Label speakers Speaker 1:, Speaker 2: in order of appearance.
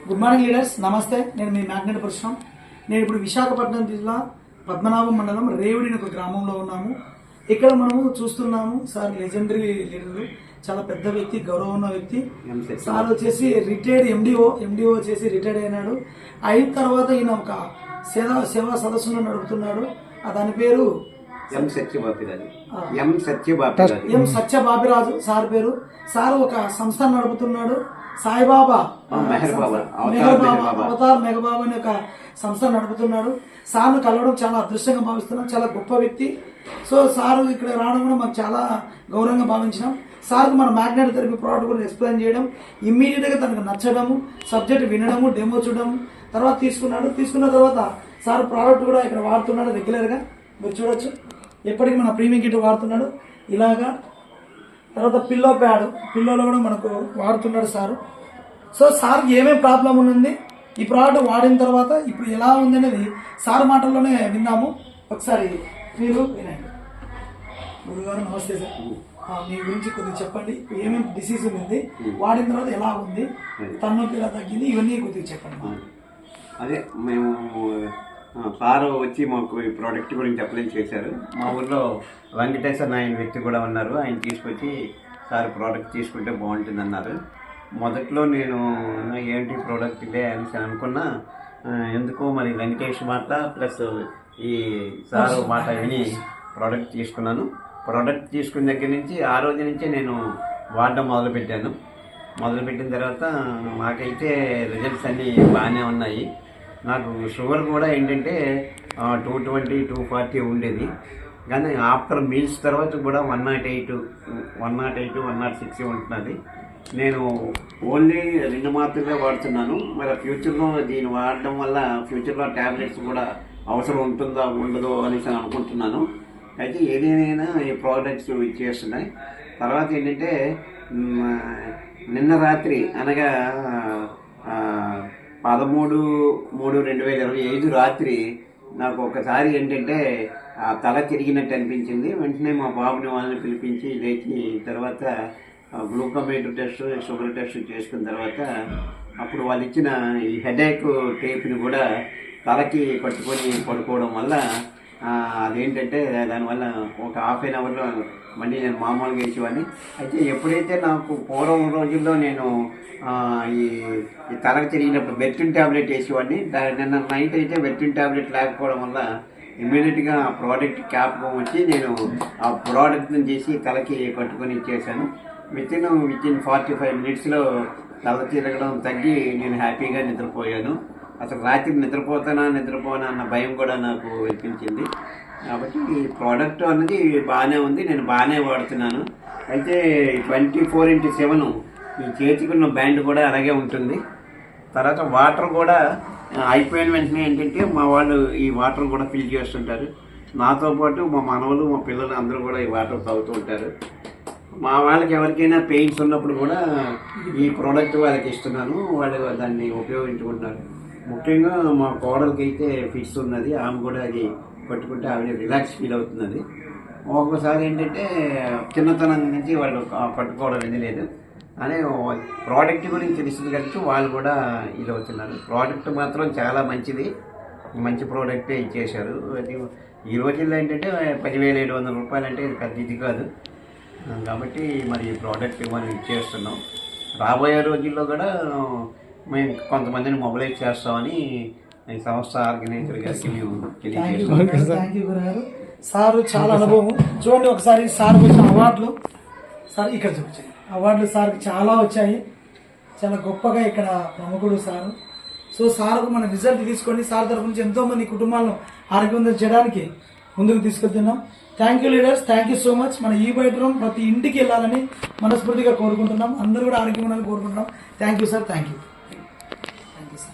Speaker 1: Good morning leaders, నమస్తే. నేను మీ magnet Parashuram. నేను ఇప్పుడు విశాఖపట్నం జిల్లా పద్మనాభం మండలం రేవుడి ఒక గ్రామంలో ఉన్నాము. ఇక్కడ మనము చూస్తున్నాము సార్ లెజెండరీ లీడర్, చాలా పెద్ద వ్యక్తి, గౌరవం ఉన్న వ్యక్తి. సార్ వచ్చేసి రిటైర్డ్ ఎండిఓ వచ్చేసి రిటైర్డ్ అయినాడు. అయిన తర్వాత ఈయన ఒక సేవా సదస్సును నడుపుతున్నాడు. దాని పేరు
Speaker 2: ఎం సత్యబాబిరాజు సార్ పేరు. సార్ ఒక సంస్థ నడుపుతున్నాడు, సాయిబాబా అవతార్ మెగాబాబా అనే ఒక సంస్థ నడుపుతున్నాడు. సార్ను కలవడం చాలా అదృష్టంగా భావిస్తున్నాం, చాలా గొప్ప వ్యక్తి. సో సార్ ఇక్కడ రావడం కూడా మాకు చాలా గౌరవంగా భావించినాం. సార్కు మన మ్యాగ్నెట్ థెరపీ ప్రోడక్ట్ గురించి ఎక్స్ప్లెయిన్ చేయడం, ఇమ్మీడియట్గా తనకు నచ్చడము, సబ్జెక్ట్ వినడము, డెమో చూడడం, తర్వాత తీసుకున్న తర్వాత సార్ ప్రోడక్ట్ కూడా ఇక్కడ వాడుతున్నాడు రెగ్యులర్గా. మీరు చూడొచ్చు, ఎప్పటికీ మన ప్రీమియం కిట్ వాడుతున్నాడు ఇలాగా. తర్వాత పిల్లోలో కూడా మనకు వాడుతున్నాడు సారు. సో సార్కి ఏమేమి ప్రాబ్లం ఉంది, ఈ ప్రోడక్ట్ వాడిన తర్వాత ఇప్పుడు ఎలా ఉంది అనేది సార్ మాటల్లోనే విన్నాము. ఒకసారి మీరు వినండి. గురుగారు నమస్తే సార్, మీ గురించి కొద్దిగా చెప్పండి. ఏమేమి డిసీజ్ ఉంది, వాడిన తర్వాత ఎలా ఉంది, తలనొప్పి ఎలా తగ్గింది, ఇవన్నీ కొద్దిగా చెప్పండి. అదే మేము సార్ వచ్చి మాకు ఈ ప్రోడక్ట్ గురించి అప్లై చేశారు. మా ఊర్లో వెంకటేశ్వర నాయన వ్యక్తి కూడా ఉన్నారు. ఆయన తీసుకొచ్చి సార్ ప్రోడక్ట్ తీసుకుంటే బాగుంటుంది అన్నారు. మొదట్లో నేను ఏంటి ప్రోడక్ట్ ఇదే అని అనుకున్నా. ఎందుకో మరి వెంకటేష్ మాట ప్లస్ ఈ సార్ మాట విని ప్రోడక్ట్ తీసుకున్నాను. ప్రోడక్ట్ తీసుకున్న దగ్గర నుంచి ఆ రోజు నుంచే నేను వాడడం మొదలుపెట్టిన తర్వాత నాకైతే రిజల్ట్స్ అన్నీ బాగానే ఉన్నాయి. నాకు షుగర్ కూడా ఏంటంటే 220, 240 ఉండేది. కానీ ఆఫ్టర్ మీల్స్ తర్వాత కూడా 108, 106 ఉంటున్నది. నేను ఓన్లీ 2 మాత్రమే వాడుతున్నాను. మరి ఫ్యూచర్లో దీన్ని వాడడం వల్ల ఫ్యూచర్లో ట్యాబ్లెట్స్ కూడా అవసరం ఉంటుందా ఉండదో అనేసి అనుకుంటున్నాను. అయితే ఏదేమైనా ఈ ప్రోడక్ట్స్ ఇచ్చేస్తున్నాయి. తర్వాత ఏంటంటే నిన్న రాత్రి అనగా 13/3/2025 రాత్రి నాకు ఒకసారి ఏంటంటే తల తిరిగినట్టు అనిపించింది. వెంటనే మా బాబుని వాళ్ళని పిలిపించి లేచి తర్వాత గ్లూకోమీటర్ టెస్ట్, షుగర్ టెస్ట్ చేసుకున్న తర్వాత అప్పుడు వాళ్ళు ఇచ్చిన ఈ హెడేక్ టేప్ని కూడా తలకి పట్టుకొని పడుకోవడం వల్ల అదేంటంటే దానివల్ల ఒక హాఫ్ అన్ అవర్లో మళ్ళీ నేను మామూలుగా వేసేవాడిని. అయితే ఎప్పుడైతే నాకు పూర్వం రోజుల్లో నేను ఈ తలకు తిరిగినప్పుడు బెర్టిన్ ట్యాబ్లెట్ వేసేవాడిని. నిన్న నైట్ అయితే బెర్టిన్ ట్యాబ్లెట్ లేకపోవడం వల్ల ఇమ్మీడియట్గా ఆ ప్రోడక్ట్ క్యాప్కం వచ్చి నేను ఆ ప్రోడక్ట్ని చేసి తలకి కట్టుకొని ఇచ్చేసాను. వితిన్ 45 మినిట్స్లో తల తిరగడం తగ్గి నేను హ్యాపీగా నిద్రపోయాను. అసలు రాత్రి నిద్రపోనా అన్న భయం కూడా నాకు అనిపించింది. కాబట్టి ఈ ప్రోడక్ట్ అన్నది బాగానే ఉంది, నేను బాగానే వాడుతున్నాను. అయితే 24/7 ఈ చేతికున్న బ్యాండ్ కూడా అలాగే ఉంటుంది. తర్వాత వాటర్ కూడా అయిపోయిన వెంటనే ఏంటంటే మా వాళ్ళు ఈ వాటర్ కూడా ఫిల్ చేస్తుంటారు. నాతో పాటు మా మనవలు, మా పిల్లలు అందరూ కూడా ఈ వాటర్ తాగుతూ ఉంటారు. మా వాళ్ళకి ఎవరికైనా పెయిన్స్ ఉన్నప్పుడు కూడా ఈ ప్రోడక్ట్ వాళ్ళకి ఇస్తున్నాను, వాళ్ళు దాన్ని ఉపయోగించుకుంటున్నారు. ముఖ్యంగా మా కోడలికి అయితే ఫిట్స్ ఉన్నది, ఆమె కూడా అది పట్టుకుంటే ఆవిడ రిలాక్స్ ఫీల్ అవుతున్నది. ఒక్కోసారి ఏంటంటే చిన్నతనం నుంచి వాళ్ళు పట్టుకోవడం అనేది లేదు అనే ప్రోడక్ట్ గురించి తెలిసింది కలిసి వాళ్ళు కూడా ఇది అవుతున్నారు. ప్రోడక్ట్ మాత్రం చాలా మంచి ప్రోడక్టే ఇచ్చేశారు. అది ఈ రోజుల్లో ఏంటంటే 10,700 రూపాయలు అంటే పెద్ద ఇది కాదు. కాబట్టి మరి ఈ ప్రోడక్ట్ మనం ఇచ్చేస్తున్నాం. రాబోయే రోజుల్లో కూడా మేము కొంతమందిని మొబిలైజ్ చేస్తామని ఈ సంస్థ ఆర్గనైజర్ గారికి మేము తెలియజేస్తాం.
Speaker 1: సార్ చాలా అనుభవం. చూడండి ఒకసారి సార్ వచ్చిన అవార్డులు, సార్ ఇక్కడ చూపించండి. అవార్డులు సార్కి చాలా వచ్చాయి, చాలా గొప్పగా ఇక్కడ ప్రముఖుడు సారు. సో సార్కు మన రిజల్ట్ తీసుకొని సార్ తరఫు నుంచి ఎంతోమంది కుటుంబాలను ఆరోగ్యవంతం చేయడానికి ముందుకు తీసుకెళ్తున్నాం. Thank you leaders, thank you so much. మన ఈ బయట ప్రతి ఇంటికి వెళ్ళాలని మనస్ఫూర్తిగా కోరుకుంటున్నాం. అందరూ కూడా ఆరోగ్యం ఉండాలని కోరుకుంటున్నాం. Thank you sir, thank you sir.